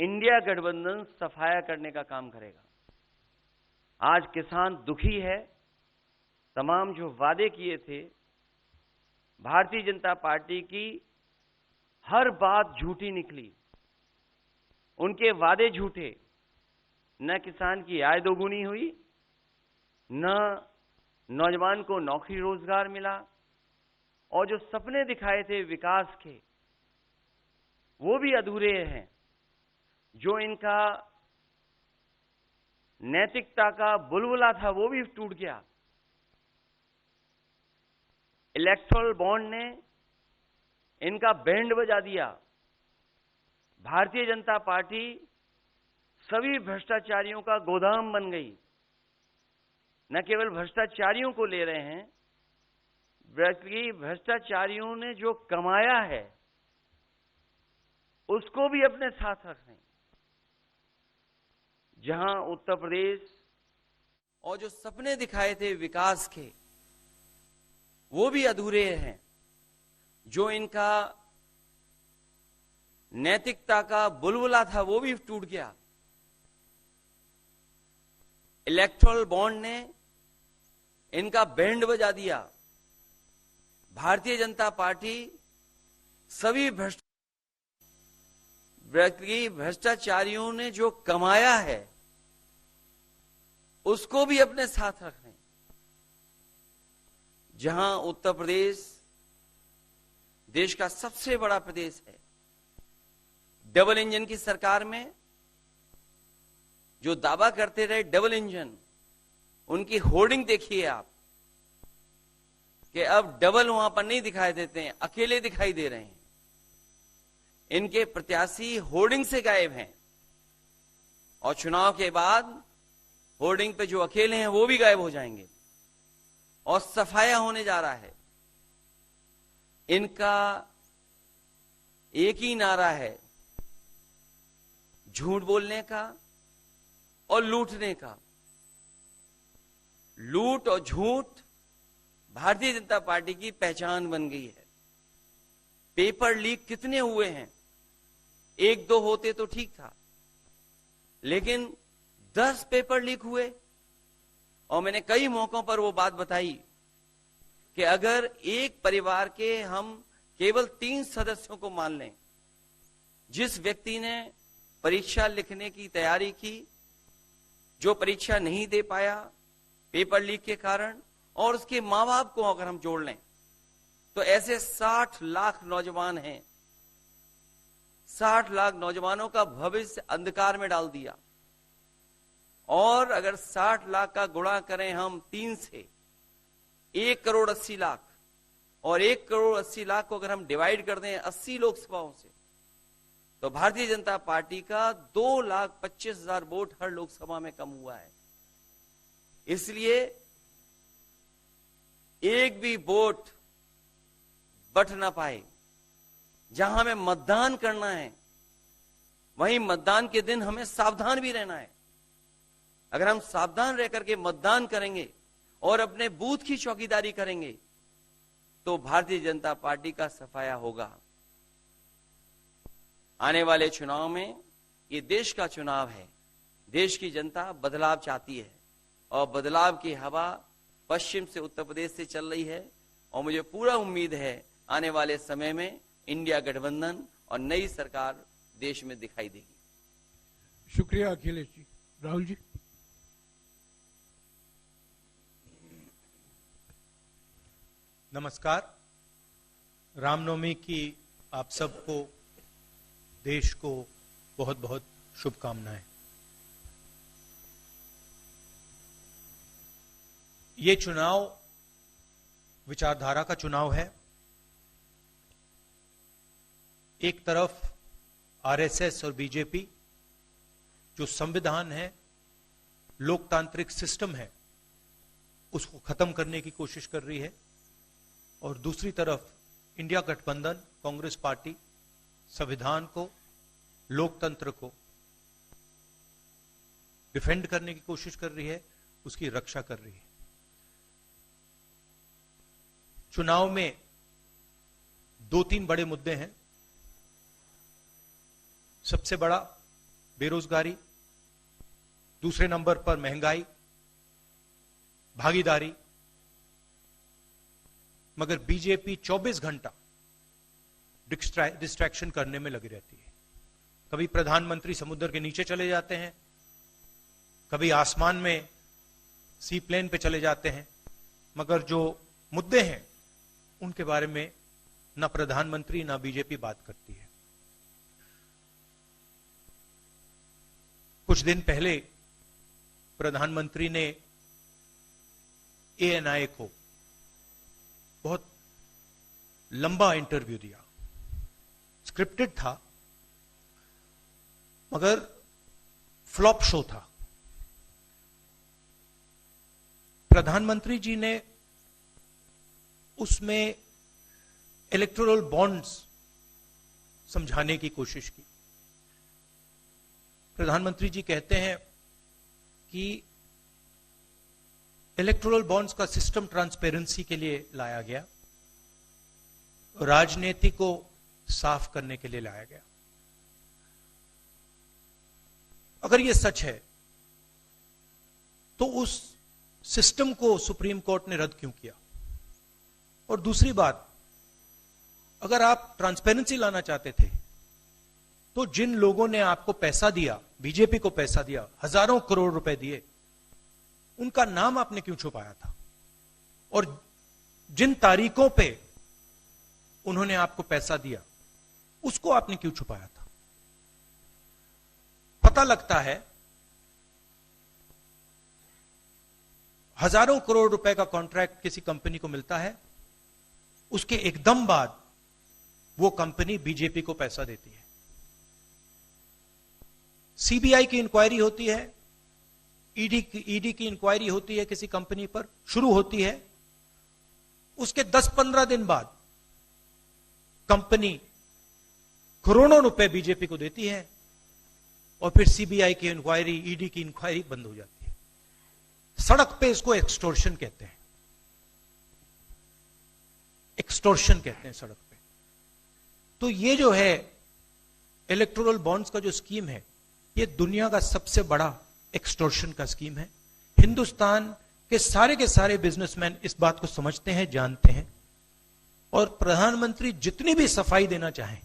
India गठबंधन सफाया करने का काम करेगा। आज किसान दुखी है। तमाम जो वादे किए थे, भारतीय जनता पार्टी की हर बात झूठी निकली। उनके वादे झूठे। न किसान की आय दोगुनी हुई, न नौजवान को नौकरी रोजगार मिला, और जो सपने दिखाए थे विकास के, वो भी अधूरे हैं। जो इनका नैतिकता का बुलबुला था, वो भी टूट गया। इलेक्टोरल बॉन्ड ने इनका बैंड बजा दिया। भारतीय जनता पार्टी सभी भ्रष्टाचारियों का गोदाम बन गई। न केवल भ्रष्टाचारियों को ले रहे हैं, बल्कि भ्रष्टाचारियों ने जो कमाया है उसको भी अपने साथ रख रहे हैं। जहां उत्तर प्रदेश और जो सपने दिखाए थे विकास के, वो भी अधूरे हैं। जो इनका नैतिकता का बुलबुला था, वो भी टूट गया। इलेक्टोरल बॉन्ड ने इनका बैंड बजा दिया। भारतीय जनता पार्टी सभी भ्रष्टाचारियों ने जो कमाया है उसको भी अपने साथ रख रहे हैं। जहां उत्तर प्रदेश देश का सबसे बड़ा प्रदेश है, डबल इंजन की सरकार में जो दावा करते रहे डबल इंजन, उनकी होर्डिंग देखिए आप कि अब डबल वहां पर नहीं दिखाई देते हैं, अकेले दिखाई दे रहे हैं। इनके प्रत्याशी होर्डिंग से गायब हैं, और चुनाव के बाद होर्डिंग पे जो अकेले हैं वो भी गायब हो जाएंगे, और सफाया होने जा रहा है। इनका एक ही नारा है, झूठ बोलने का और लूटने का। लूट और झूठ भारतीय जनता पार्टी की पहचान बन गई है। पेपर लीक कितने हुए हैं? 1-2 होते तो ठीक था, लेकिन 10 पेपर लीक हुए। और मैंने कई मौकों पर वो बात बताई कि अगर एक परिवार के हम केवल 3 सदस्यों को मान लें, जिस व्यक्ति ने परीक्षा लिखने की तैयारी की, जो परीक्षा नहीं दे पाया पेपर लीक के कारण, और उसके मां बाप को अगर हम जोड़ लें, तो ऐसे 60 लाख नौजवान हैं। 60 लाख नौजवानों का भविष्य अंधकार में डाल दिया। और अगर 60 लाख का गुणा करें हम 3 से, 1 करोड़ 80 लाख, और 1 करोड़ 80 लाख को अगर हम डिवाइड कर दें 80 लोकसभाओं से, तो भारतीय जनता पार्टी का 2,25,000 वोट हर लोकसभा में कम हुआ है। इसलिए एक भी वोट बट ना पाए। जहां हमें मतदान करना है, वहीं मतदान के दिन हमें सावधान भी रहना है। अगर हम सावधान रह करके मतदान करेंगे और अपने बूथ की चौकीदारी करेंगे, तो भारतीय जनता पार्टी का सफाया होगा। आने वाले चुनाव में, ये देश का चुनाव है, देश की जनता बदलाव चाहती है, और बदलाव की हवा पश्चिम से, उत्तर प्रदेश से चल रही है। और मुझे पूरा उम्मीद है आने वाले समय में इंडिया गठबंधन और नई सरकार देश में दिखाई देगी। शुक्रिया अखिलेश जी। राहुल जी। नमस्कार। रामनवमी की आप सबको, देश को बहुत बहुत शुभकामनाएं। ये चुनाव विचारधारा का चुनाव है। एक तरफ आरएसएस और बीजेपी, जो संविधान है, लोकतांत्रिक सिस्टम है, उसको खत्म करने की कोशिश कर रही है, और दूसरी तरफ इंडिया गठबंधन, कांग्रेस पार्टी संविधान को, लोकतंत्र को डिफेंड करने की कोशिश कर रही है, उसकी रक्षा कर रही है। चुनाव में 2-3 बड़े मुद्दे हैं। सबसे बड़ा बेरोजगारी, दूसरे नंबर पर महंगाई, भागीदारी। मगर बीजेपी 24 घंटा डिस्ट्रैक्शन करने में लगी रहती है। कभी प्रधानमंत्री समुद्र के नीचे चले जाते हैं, कभी आसमान में सी प्लेन पे चले जाते हैं, मगर जो मुद्दे हैं उनके बारे में ना प्रधानमंत्री ना बीजेपी बात करती है। कुछ दिन पहले प्रधानमंत्री ने एएनआई को बहुत लंबा इंटरव्यू दिया। स्क्रिप्टेड था मगर फ्लॉप शो था। प्रधानमंत्री जी ने उसमें इलेक्टोरल बॉन्ड्स समझाने की कोशिश की। प्रधानमंत्री जी कहते हैं कि इलेक्टोरल बॉन्ड्स का सिस्टम ट्रांसपेरेंसी के लिए लाया गया, राजनीति को साफ करने के लिए लाया गया। अगर यह सच है तो उस सिस्टम को सुप्रीम कोर्ट ने रद्द क्यों किया? और दूसरी बात, अगर आप ट्रांसपेरेंसी लाना चाहते थे तो जिन लोगों ने आपको पैसा दिया, बीजेपी को पैसा दिया, हजारों करोड़ रुपए दिए, उनका नाम आपने क्यों छुपाया था? और जिन तारीखों पे उन्होंने आपको पैसा दिया उसको आपने क्यों छुपाया था? पता लगता है हजारों करोड़ रुपए का कॉन्ट्रैक्ट किसी कंपनी को मिलता है, उसके एकदम बाद वो कंपनी बीजेपी को पैसा देती है। सीबीआई की इंक्वायरी होती है, ईडी की इंक्वायरी होती है, किसी कंपनी पर शुरू होती है, उसके 10-15 दिन बाद कंपनी करोड़ों रुपए बीजेपी को देती है और फिर सीबीआई की इंक्वायरी, ईडी की इंक्वायरी बंद हो जाती है। सड़क पे इसको एक्सटोर्शन कहते हैं, एक्सटोर्शन कहते हैं सड़क पे। तो ये जो है इलेक्टोरल बॉन्ड्स का जो स्कीम है, ये दुनिया का सबसे बड़ा एक्सटोर्शन का स्कीम है। हिंदुस्तान के सारे बिजनेसमैन इस बात को समझते हैं, जानते हैं, और प्रधानमंत्री जितनी भी सफाई देना चाहें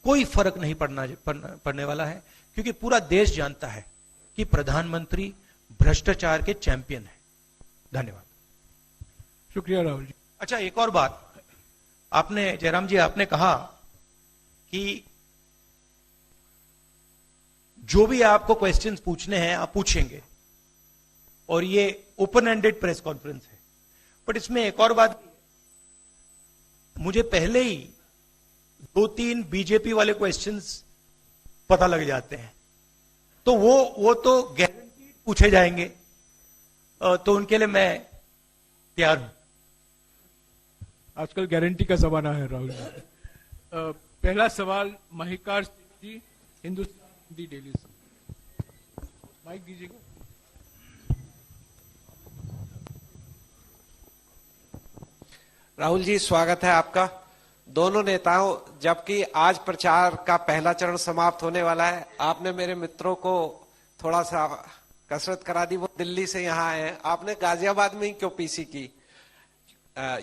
कोई फर्क नहीं पड़ने वाला है, क्योंकि पूरा देश जानता है कि प्रधानमंत्री भ्रष्टाचार के चैंपियन है। धन्यवाद। शुक्रिया राहुल जी। अच्छा, एक और बात, आपने जयराम जी आपने कहा कि जो भी आपको क्वेश्चंस पूछने हैं आप पूछेंगे और ये ओपन एंडेड प्रेस कॉन्फ्रेंस है। बट इसमें एक और बात, मुझे पहले ही 2-3 बीजेपी वाले क्वेश्चंस पता लग जाते हैं, तो वो तो गारंटी पूछे जाएंगे, तो उनके लिए मैं तैयार हूं। आजकल गारंटी का जमाना है राहुल जी। पहला सवाल महिकार सिंह जी, हिंदुस्तान हिंदी डेली से। माइक दीजिएगा। राहुल जी, स्वागत है आपका। दोनों नेताओं, जबकि आज प्रचार का पहला चरण समाप्त होने वाला है, आपने मेरे मित्रों को थोड़ा सा कसरत करा दी। वो दिल्ली से यहाँ आए हैं, आपने गाजियाबाद में ही क्यों पीसी की?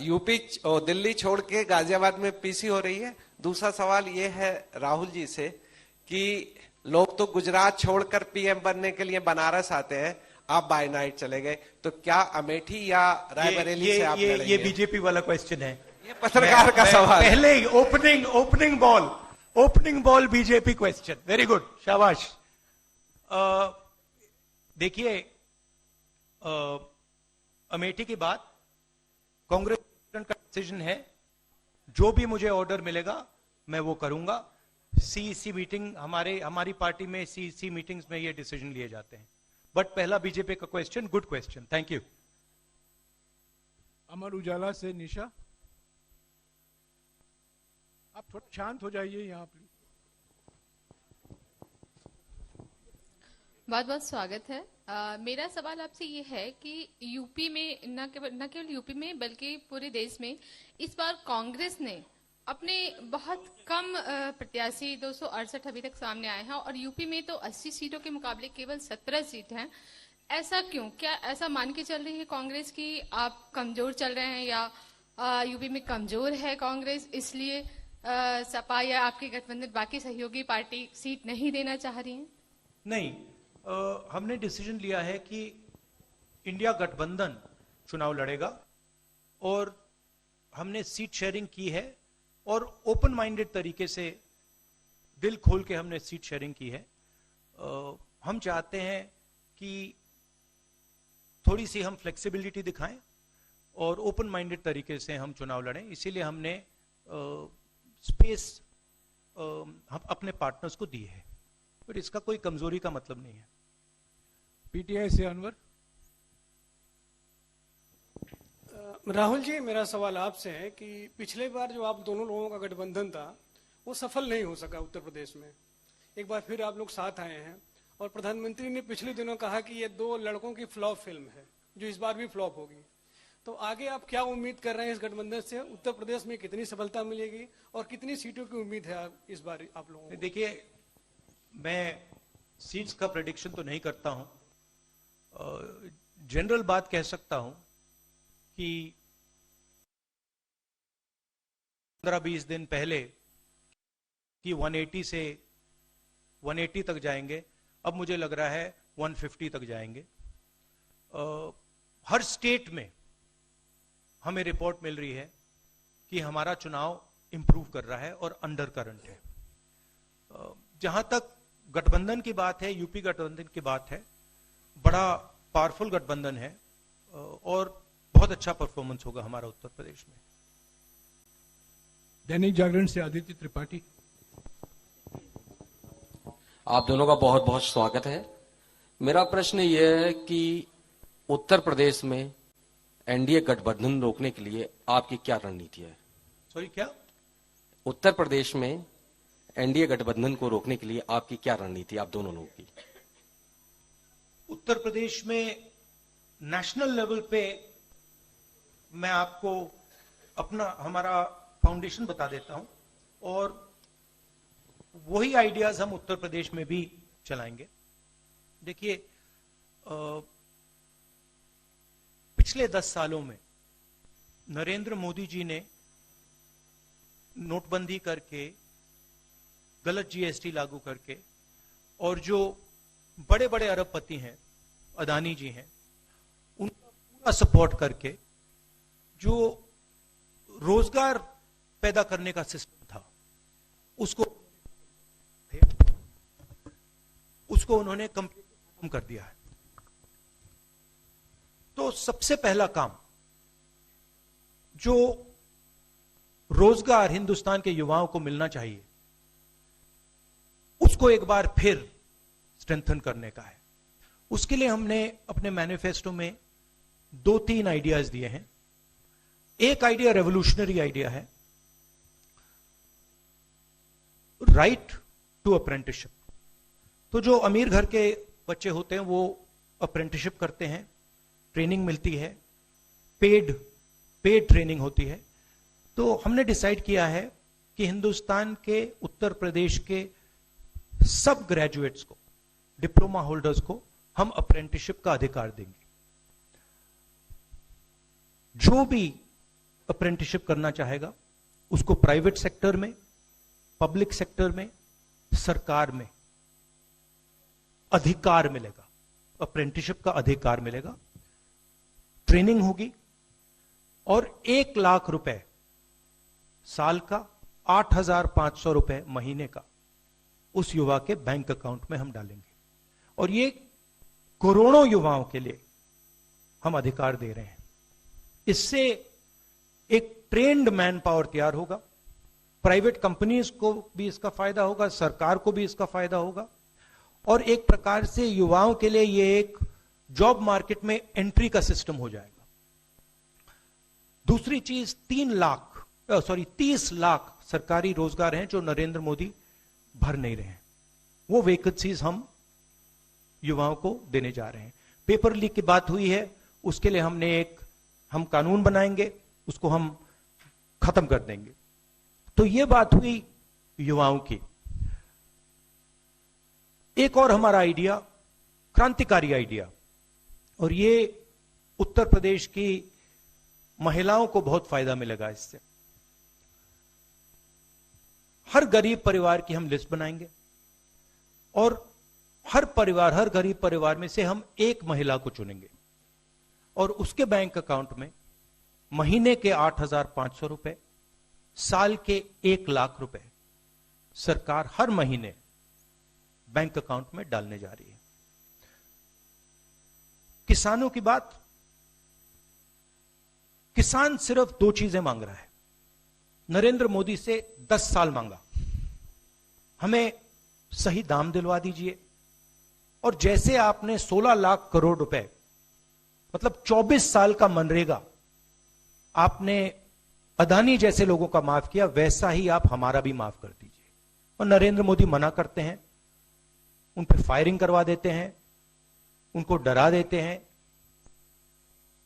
यूपी और दिल्ली छोड़ के गाजियाबाद में पीसी हो रही है। दूसरा सवाल ये है राहुल जी से कि लोग तो गुजरात छोड़कर पीएम बनने के लिए बनारस आते हैं, आप बाय नाइट चले गए, तो क्या अमेठी या रायबरेली से आप लड़ेंगे? ये बीजेपी वाला क्वेश्चन है, ये पत्रकार का सवाल। पहले ही opening ball BJP question. Very good, शाबाश। देखिए, अमेठी की बात कांग्रेस का डिसीजन है। जो भी मुझे ऑर्डर मिलेगा मैं वो करूंगा। सीईसी मीटिंग, हमारी पार्टी में सीईसी मीटिंग्स में ये डिसीजन लिए जाते हैं। बट पहला बीजेपी का question, good question, thank you. Amar Ujala से निशा, आप थोड़ा शांत हो जाइए यहाँ प्लीज। बहुत बहुत स्वागत है। मेरा सवाल आपसे ये है कि यूपी में न केवल यूपी में बल्कि पूरे देश में इस बार कांग्रेस ने अपने बहुत कम प्रत्याशी 268 अभी तक सामने आए हैं और यूपी में तो 80 सीटों के मुकाबले केवल 17 सीट हैं। ऐसा क्यों? क्या ऐसा मान के चल रही है कांग्रेस कि आप कमजोर चल रहे हैं या यूपी में कमजोर है कांग्रेस, इसलिए सपा या आपके गठबंधन बाकी सहयोगी पार्टी सीट नहीं देना चाह रही है? नहीं, हमने डिसीजन लिया है कि इंडिया गठबंधन चुनाव लड़ेगा और हमने सीट शेयरिंग की है और ओपन माइंडेड तरीके से दिल खोल के हमने सीट शेयरिंग की है। हम चाहते हैं कि थोड़ी सी हम फ्लेक्सिबिलिटी दिखाएं और ओपन माइंडेड तरीके से हम चुनाव लड़ें, इसीलिए हमने स्पेस हम अपने पार्टनर्स को दी है, पर इसका कोई कमजोरी का मतलब नहीं है। पीटीआई से अनवर। राहुल जी, मेरा सवाल आपसे है कि पिछले बार जो आप दोनों लोगों का गठबंधन था वो सफल नहीं हो सका उत्तर प्रदेश में। एक बार फिर आप लोग साथ आए हैं और प्रधानमंत्री ने पिछले दिनों कहा कि ये दो लड़कों की फ्लॉप फिल्म है जो इस बार भी फ्लॉप होगी। तो आगे आप क्या उम्मीद कर रहे हैं इस गठबंधन से? उत्तर प्रदेश में कितनी सफलता मिलेगी और कितनी सीटों की उम्मीद है इस बार आप लोगों को? देखिए, मैं सीट्स का प्रेडिक्शन तो नहीं करता हूं, जनरल बात कह सकता हूं कि 15-20 दिन पहले कि 180 से 180 तक जाएंगे, अब मुझे लग रहा है 150 तक जाएंगे। हर स्टेट में हमें रिपोर्ट मिल रही है कि हमारा चुनाव इंप्रूव कर रहा है और अंडर करंट है। जहां तक गठबंधन की बात है, यूपी गठबंधन की बात है, बड़ा पावरफुल गठबंधन है और बहुत अच्छा परफॉर्मेंस होगा हमारा उत्तर प्रदेश में। दैनिक जागरण से आदित्य त्रिपाठी। आप दोनों का बहुत बहुत स्वागत है। मेरा प्रश्न यह है कि उत्तर प्रदेश में एनडीए गठबंधन रोकने के लिए आपकी क्या रणनीति है? सॉरी, क्या? उत्तर प्रदेश में एनडीए गठबंधन को रोकने के लिए आपकी क्या रणनीति, आप दोनों लोगों की? उत्तर प्रदेश में नेशनल लेवल पे मैं आपको हमारा फाउंडेशन बता देता हूं और वही आइडियाज हम उत्तर प्रदेश में भी चलाएंगे। देखिए, पिछले 10 सालों में नरेंद्र मोदी जी ने नोटबंदी करके, गलत जीएसटी लागू करके और जो बड़े बड़े अरबपति हैं, अदानी जी हैं, उनका पूरा सपोर्ट करके जो रोजगार पैदा करने का सिस्टम था उसको उन्होंने कंप्लीटली खत्म कर दिया है। तो सबसे पहला काम जो रोजगार हिंदुस्तान के युवाओं को मिलना चाहिए उसको एक बार फिर स्ट्रेंथन करने का है। उसके लिए हमने अपने मैनिफेस्टो में 2-3 आइडियाज दिए हैं। एक आइडिया रेवोल्यूशनरी आइडिया है, राइट टू अप्रेंटिसशिप। तो जो अमीर घर के बच्चे होते हैं वो अप्रेंटिसशिप करते हैं, ट्रेनिंग मिलती है, पेड ट्रेनिंग होती है। तो हमने डिसाइड किया है कि हिंदुस्तान के उत्तर प्रदेश के सब ग्रेजुएट्स को, डिप्लोमा होल्डर्स को हम अप्रेंटिसशिप का अधिकार देंगे। जो भी अप्रेंटिसशिप करना चाहेगा उसको प्राइवेट सेक्टर में, पब्लिक सेक्टर में, सरकार में अधिकार मिलेगा, अप्रेंटिसशिप का अधिकार मिलेगा, ट्रेनिंग होगी और 1 लाख रुपए साल का, 8,500 रुपए महीने का उस युवा के बैंक अकाउंट में हम डालेंगे। और ये करोड़ों युवाओं के लिए हम अधिकार दे रहे हैं। इससे एक ट्रेन्ड मैन पावर तैयार होगा, प्राइवेट कंपनीज को भी इसका फायदा होगा, सरकार को भी इसका फायदा होगा और एक प्रकार से युवाओं के लिए ये एक जॉब मार्केट में एंट्री का सिस्टम हो जाएगा। दूसरी चीज 30 लाख सरकारी रोजगार हैं जो नरेंद्र मोदी भर नहीं रहे हैं, वो वैकेंसीज हम युवाओं को देने जा रहे हैं। पेपर लीक की बात हुई है, उसके लिए हम कानून बनाएंगे, उसको हम खत्म कर देंगे। तो ये बात हुई युवाओं की। एक और हमारा आइडिया, क्रांतिकारी आइडिया, और ये उत्तर प्रदेश की महिलाओं को बहुत फायदा मिलेगा इससे। हर गरीब परिवार की हम लिस्ट बनाएंगे और हर परिवार, हर गरीब परिवार में से हम एक महिला को चुनेंगे और उसके बैंक अकाउंट में महीने के 8,500 रुपए, साल के 1 लाख रुपए सरकार हर महीने बैंक अकाउंट में डालने जा रही है। किसानों की बात, किसान सिर्फ 2 चीजें मांग रहा है। नरेंद्र मोदी से 10 साल मांगा, हमें सही दाम दिलवा दीजिए, और जैसे आपने 16 लाख करोड़ रुपए, मतलब 24 साल का मनरेगा आपने अदानी जैसे लोगों का माफ किया, वैसा ही आप हमारा भी माफ कर दीजिए। और नरेंद्र मोदी मना करते हैं, उन पर फायरिंग करवा देते हैं, उनको डरा देते हैं।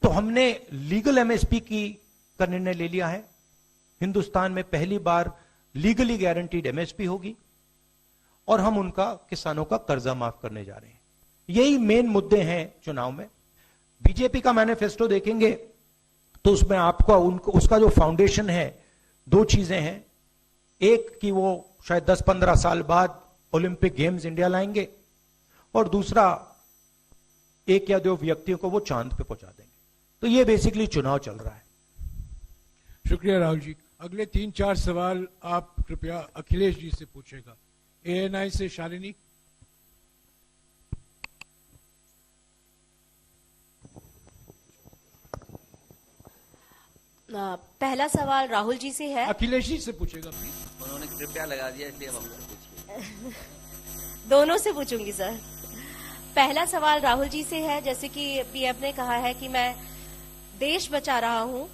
तो हमने लीगल एमएसपी का निर्णय ले लिया है। हिंदुस्तान में पहली बार लीगली गारंटीड एमएसपी होगी और हम उनका, किसानों का कर्जा माफ करने जा रहे हैं। यही मेन मुद्दे हैं चुनाव में। बीजेपी का मैनिफेस्टो देखेंगे तो उसमें आपको उसका जो फाउंडेशन है, 2 चीजें हैं। एक कि वो शायद 10-15 साल बाद ओलंपिक गेम्स इंडिया लाएंगे, और दूसरा 1 या 2 व्यक्तियों को वो चांद पे पहुंचा देंगे। तो ये बेसिकली चुनाव चल रहा है। शुक्रिया राहुल जी। अगले 3-4 सवाल आप कृपया अखिलेश जी से पूछेगा। एएनआई से शालिनी। पहला सवाल राहुल जी से है। अखिलेश जी से पूछेगा प्लीज। उन्होंने कृपया लगा दिया, इसलिए अब हमसे पूछिए। दोनों से पूछूंगी सर। पहला सवाल राहुल जी से है, जैसे कि पीएम ने कहा है कि मैं देश बचा रहा हूं,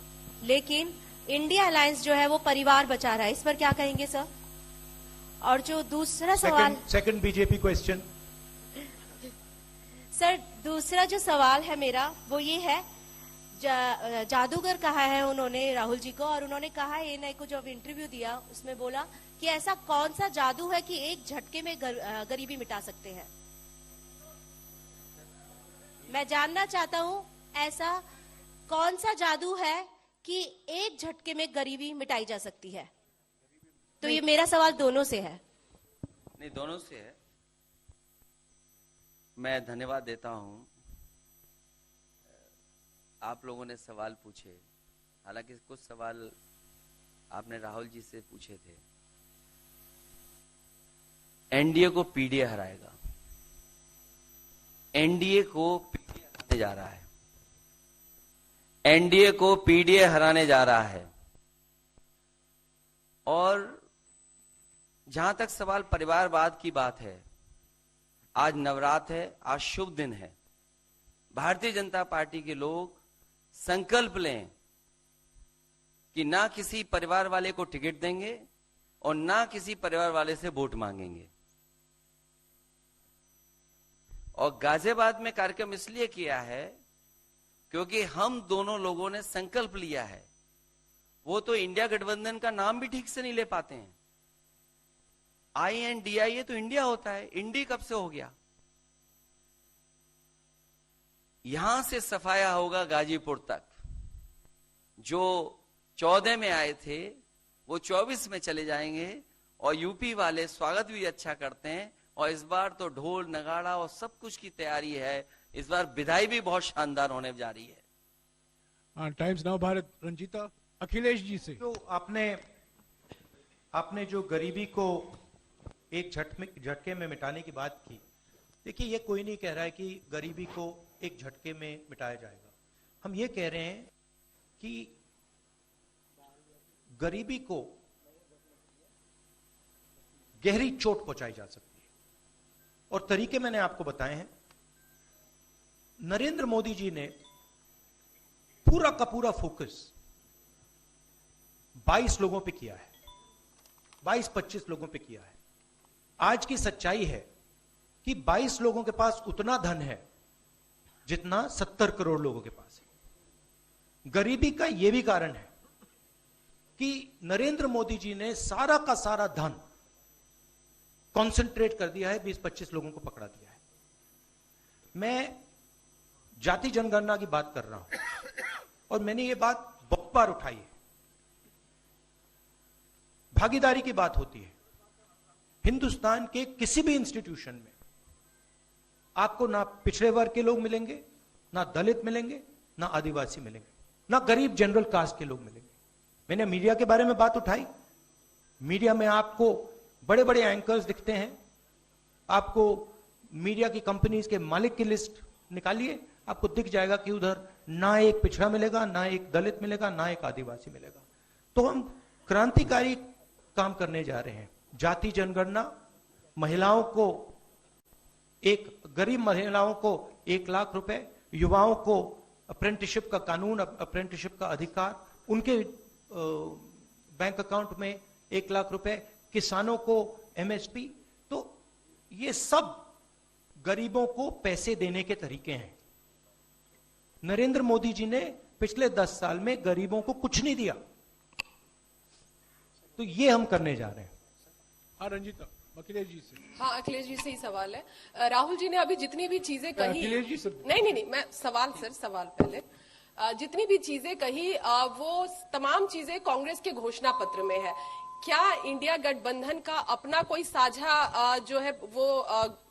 लेकिन इंडिया अलायंस जो है वो परिवार बचा रहा है, इस पर क्या कहेंगे सर? और जो दूसरा सवाल, सेकंड बीजेपी क्वेश्चन। सर दूसरा जो सवाल है मेरा वो ये है, जादूगर कहा है उन्होंने राहुल जी को, और उन्होंने कहा है एएनआई को, जो अब इंटरव्यू दिया उसमें बोला कि ऐसा कौन सा जादू है कि एक झटके में गरीबी मिटा सकते हैं। मैं जानना चाहता हूं ऐसा कौन सा जादू है कि एक झटके में गरीबी मिटाई जा सकती है। तो ये मेरा सवाल दोनों से है। नहीं, दोनों से है। मैं धन्यवाद देता हूं, आप लोगों ने सवाल पूछे। हालांकि कुछ सवाल आपने राहुल जी से पूछे थे। एनडीए को पीडीए हराएगा, एनडीए को पीडीए हराने जा रहा है, एनडीए को पीडीए हराने जा रहा है। और जहां तक सवाल परिवारवाद की बात है, आज नवरात्र है, आज शुभ दिन है। भारतीय जनता पार्टी के लोग संकल्प लें कि ना किसी परिवार वाले को टिकट देंगे और ना किसी परिवार वाले से वोट मांगेंगे। और गाजियाबाद में कार्यक्रम इसलिए किया है क्योंकि हम दोनों लोगों ने संकल्प लिया है। वो तो इंडिया गठबंधन का नाम भी ठीक से नहीं ले पाते हैं। INDIA तो इंडिया होता है, इंडी कब से हो गया? यहां से सफाया होगा गाजीपुर तक। जो 14 में आए थे वो 24 में चले जाएंगे, और यूपी वाले स्वागत भी अच्छा करते हैं। और इस बार तो ढोल नगाड़ा और सब कुछ की तैयारी है। इस बार विदाई भी बहुत शानदार होने जा रही है। Times Now Bharat, Ranjita. अखिलेश जी से। तो आपने जो गरीबी को एक झटके में मिटाने की बात की, देखिए ये कोई नहीं कह रहा है कि गरीबी को एक झटके में मिटाया जाएगा। हम ये कह रहे हैं कि गरीबी को गहरी चोट पहुंचाई जा सकती है, और तरीके मैंने आपको बताए हैं। नरेंद्र मोदी जी ने पूरा का पूरा फोकस 22 लोगों पे किया है, 22-25 लोगों पे किया है। आज की सच्चाई है कि 22 लोगों के पास उतना धन है जितना 70 करोड़ लोगों के पास है। गरीबी का यह भी कारण है कि नरेंद्र मोदी जी ने सारा का सारा धन कंसंट्रेट कर दिया है, 20-25 लोगों को पकड़ा दिया है। मैं जाति जनगणना की बात कर रहा हूं और मैंने ये बात बहुत बार उठाई है। भागीदारी की बात होती है। हिंदुस्तान के किसी भी इंस्टीट्यूशन में आपको ना पिछड़े वर्ग के लोग मिलेंगे, ना दलित मिलेंगे, ना आदिवासी मिलेंगे, ना गरीब जनरल कास्ट के लोग मिलेंगे। मैंने मीडिया के बारे में बात उठाई। मीडिया में आपको बड़े बड़े एंकर्स दिखते हैं। आपको मीडिया की कंपनीज के मालिक की लिस्ट निकालिए, आपको दिख जाएगा कि उधर ना एक पिछड़ा मिलेगा, ना एक दलित मिलेगा, ना एक आदिवासी मिलेगा। तो हम क्रांतिकारी काम करने जा रहे हैं। जाति जनगणना, महिलाओं को, एक गरीब महिलाओं को 1 लाख रुपए, युवाओं को अप्रेंटिसशिप का कानून, अप्रेंटिसशिप का अधिकार, उनके बैंक अकाउंट में 1 लाख रुपए, किसानों को एमएसपी। तो ये सब गरीबों को पैसे देने के तरीके हैं। नरेंद्र मोदी जी ने पिछले 10 साल में गरीबों को कुछ नहीं दिया। तो ये हम करने जा रहे हैं। हाँ रंजीता, अखिलेश जी से। हाँ, अखिलेश जी से ही सवाल है। राहुल जी ने अभी जितनी भी चीजें कही, अखिलेश जी से। नहीं, मैं सवाल पहले जितनी भी चीजें कही वो तमाम चीजें कांग्रेस के घोषणा पत्र में है। क्या इंडिया गठबंधन का अपना कोई साझा जो है वो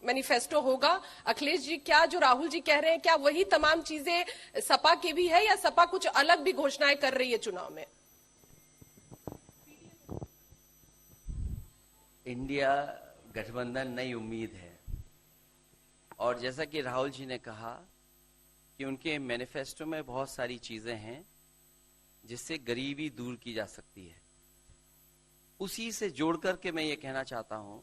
मैनिफेस्टो होगा? अखिलेश जी, क्या जो राहुल जी कह रहे हैं, क्या वही तमाम चीजें सपा की भी है या सपा कुछ अलग भी घोषणाएं कर रही है चुनाव में? इंडिया गठबंधन नई उम्मीद है और जैसा कि राहुल जी ने कहा कि उनके मैनिफेस्टो में बहुत सारी चीजें हैं जिससे गरीबी दूर की जा सकती है। उसी से जोड़ करके मैं ये कहना चाहता हूं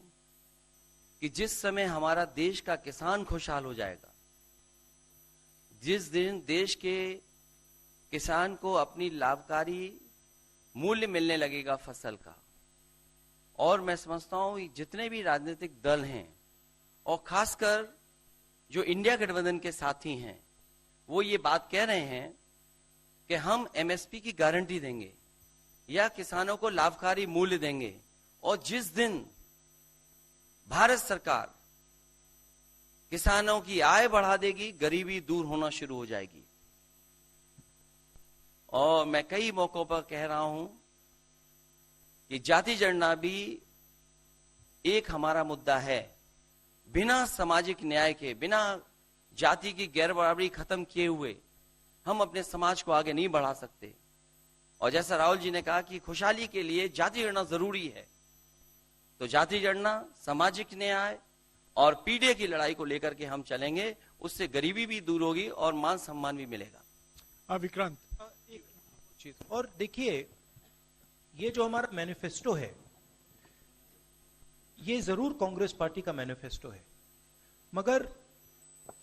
कि जिस समय हमारा देश का किसान खुशहाल हो जाएगा, जिस दिन देश के किसान को अपनी लाभकारी मूल्य मिलने लगेगा फसल का, और मैं समझता हूं जितने भी राजनीतिक दल हैं और खासकर जो इंडिया गठबंधन के साथी हैं, वो ये बात कह रहे हैं कि हम एमएसपी की गारंटी देंगे या किसानों को लाभकारी मूल्य देंगे, और जिस दिन भारत सरकार किसानों की आय बढ़ा देगी, गरीबी दूर होना शुरू हो जाएगी। और मैं कई मौकों पर कह रहा हूं कि जाति जनगणना भी एक हमारा मुद्दा है। बिना सामाजिक न्याय के, बिना जाति की गैर बराबरी खत्म किए हुए हम अपने समाज को आगे नहीं बढ़ा सकते। और जैसा राहुल जी ने कहा कि खुशहाली के लिए जाति जनगणना जरूरी है, तो जाति जनगणना, सामाजिक न्याय और पीढ़ी की लड़ाई को लेकर के हम चलेंगे। उससे गरीबी भी दूर होगी और मान सम्मान भी मिलेगा। विक्रांत, एक चीज और देखिए, ये जो हमारा मैनिफेस्टो है, ये जरूर कांग्रेस पार्टी का मैनिफेस्टो है, मगर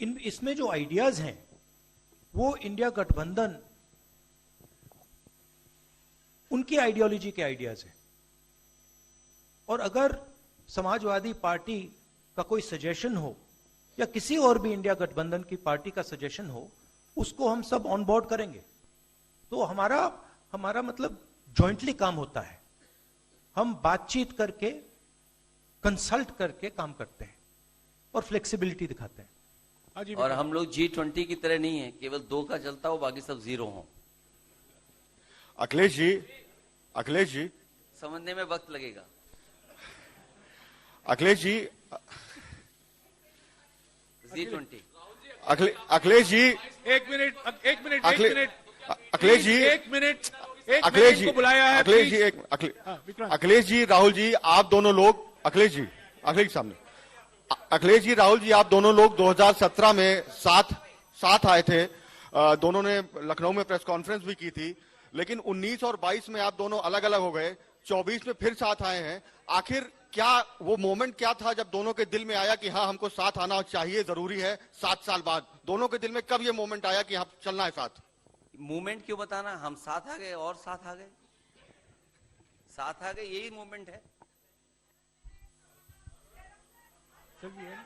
इसमें जो आइडियाज हैं वो इंडिया गठबंधन उनकी आइडियोलॉजी के आइडियाज हैं। और अगर समाजवादी पार्टी का कोई सजेशन हो या किसी और भी इंडिया गठबंधन की पार्टी का सजेशन हो, उसको हम सब ऑन बोर्ड करेंगे। तो हमारा मतलब जॉइंटली काम होता है। हम बातचीत करके, कंसल्ट करके काम करते हैं और फ्लेक्सिबिलिटी दिखाते हैं। और हम लोग G20 की तरह नहीं है, केवल 2 का चलता हो, बाकी सब 0 हो। अखिलेश जी समझने में वक्त लगेगा। अखिलेश जी, G20। अखिलेश जी, एक मिनट अखिलेश जी, अखिलेश जी को बुलाया है। अखिलेश जी, राहुल जी, आप दोनों लोग, अखिलेश जी सामने, अखिलेश जी, राहुल जी, आप दोनों लोग 2017 में साथ आए थे। दोनों ने लखनऊ में प्रेस कॉन्फ्रेंस भी की थी, लेकिन 19 और 22 में आप दोनों अलग अलग हो गए, 24 में फिर साथ आए हैं। आखिर क्या वो मोमेंट क्या था जब दोनों के दिल में आया कि हाँ, हमको साथ आना चाहिए, जरूरी है? 7 साल बाद दोनों के दिल में कब ये मोमेंट आया कि हाँ, चलना है साथ? मूवमेंट क्यों बताना, हम साथ आ गए और साथ आ गए, यही मूवमेंट है। चलिए